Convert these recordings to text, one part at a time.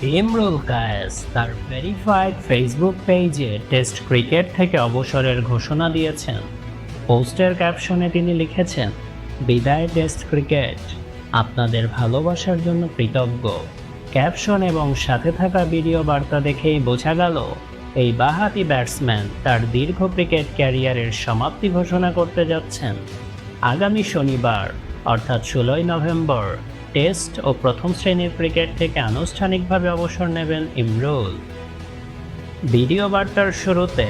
ইমরুল কায়েস তার verified Facebook পেজে test cricket থেকে অবসরের ঘোষণা দিয়েছেন। পোস্টের ক্যাপশনে তিনি লিখেছেন, বিদায় টেস্ট ক্রিকেট, আপনাদের ভালোবাসার জন্য কৃতজ্ঞ। ক্যাপশন এবং সাথে থাকা ভিডিও বার্তা দেখেই বোঝা গেল এই বাঁহাতি ব্যাটসম্যান তার দীর্ঘ ক্রিকেট ক্যারিয়ারের সমাপ্তি ঘোষণা করতে যাচ্ছেন। আগামী শনিবার অর্থাৎ 16ই নভেম্বর টেস্ট ও প্রথম শ্রেণীর ক্রিকেট থেকে আনুষ্ঠানিকভাবে অবসর নেবেন ইমরুল। ভিডিও বার্তার শুরুতে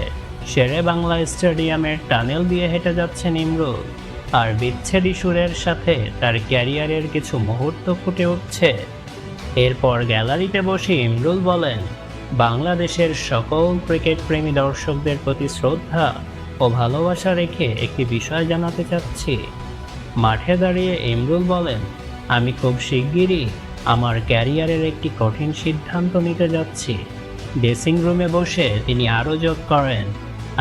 শেরে বাংলা স্টেডিয়ামের টানেল দিয়ে হেঁটে যাচ্ছেন ইমরুল, আর বিচ্ছেদী সুরের সাথে তার ক্যারিয়ারের কিছু মুহূর্ত ফুটে উঠছে। এরপর গ্যালারিতে বসে ইমরুল বলেন, বাংলাদেশের সকল ক্রিকেট প্রেমী দর্শকদের প্রতি শ্রদ্ধা ও ভালোবাসা রেখে একটি বিষয় জানাতে চাচ্ছি। মাঠে দাঁড়িয়ে ইমরুল বলেন, আমি খুব শিগগিরই আমার ক্যারিয়ারের একটি কঠিন সিদ্ধান্ত নিতে যাচ্ছি। ড্রেসিং রুমে বসে তিনি আরও যোগ করেন,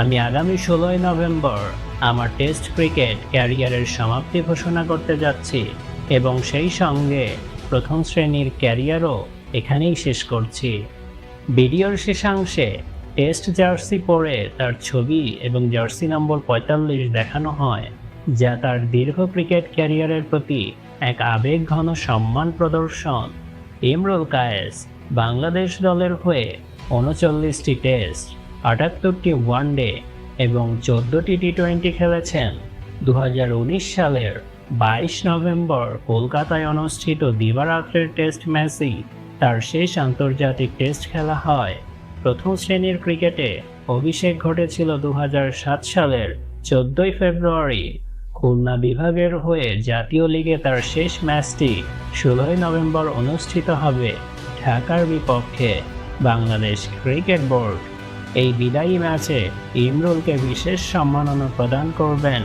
আমি আগামী 16ই নভেম্বর আমার টেস্ট ক্রিকেট ক্যারিয়ারের সমাপ্তি ঘোষণা করতে যাচ্ছি এবং সেই সঙ্গে প্রথম শ্রেণীর ক্যারিয়ারও এখানেই শেষ করছি। ভিডিওর শেষাংশে টেস্ট জার্সি পরে তার ছবি এবং জার্সি নম্বর 45 দেখানো হয়, যা তার দীর্ঘ ক্রিকেট ক্যারিয়ারের প্রতি এক আবেগঘন সম্মান প্রদর্শন। ইমরুল কায়েস বাংলাদেশ দলের হয়ে 39টি টেস্ট, 78টি ওয়ানডে এবং 14টি টি-20 খেলেছেন। 2019 সালের 22 নভেম্বর কলকাতায় অনুষ্ঠিত দিবারাত্রের টেস্ট ম্যাচেই তার শেষ আন্তর্জাতিক টেস্ট খেলা হয়। প্রথম শ্রেণীর ক্রিকেটে অভিষেক ঘটেছিল 2007 সালের 14ই ফেব্রুয়ারি। খুলনা বিভাগের হয়ে জাতীয় লিগে তার শেষ ম্যাচটি 16ই নভেম্বর অনুষ্ঠিত হবে ঢাকার বিপক্ষে। বাংলাদেশ ক্রিকেট বোর্ড এই বিদায়ী ম্যাচে ইমরুলকে বিশেষ সম্মাননা প্রদান করবেন।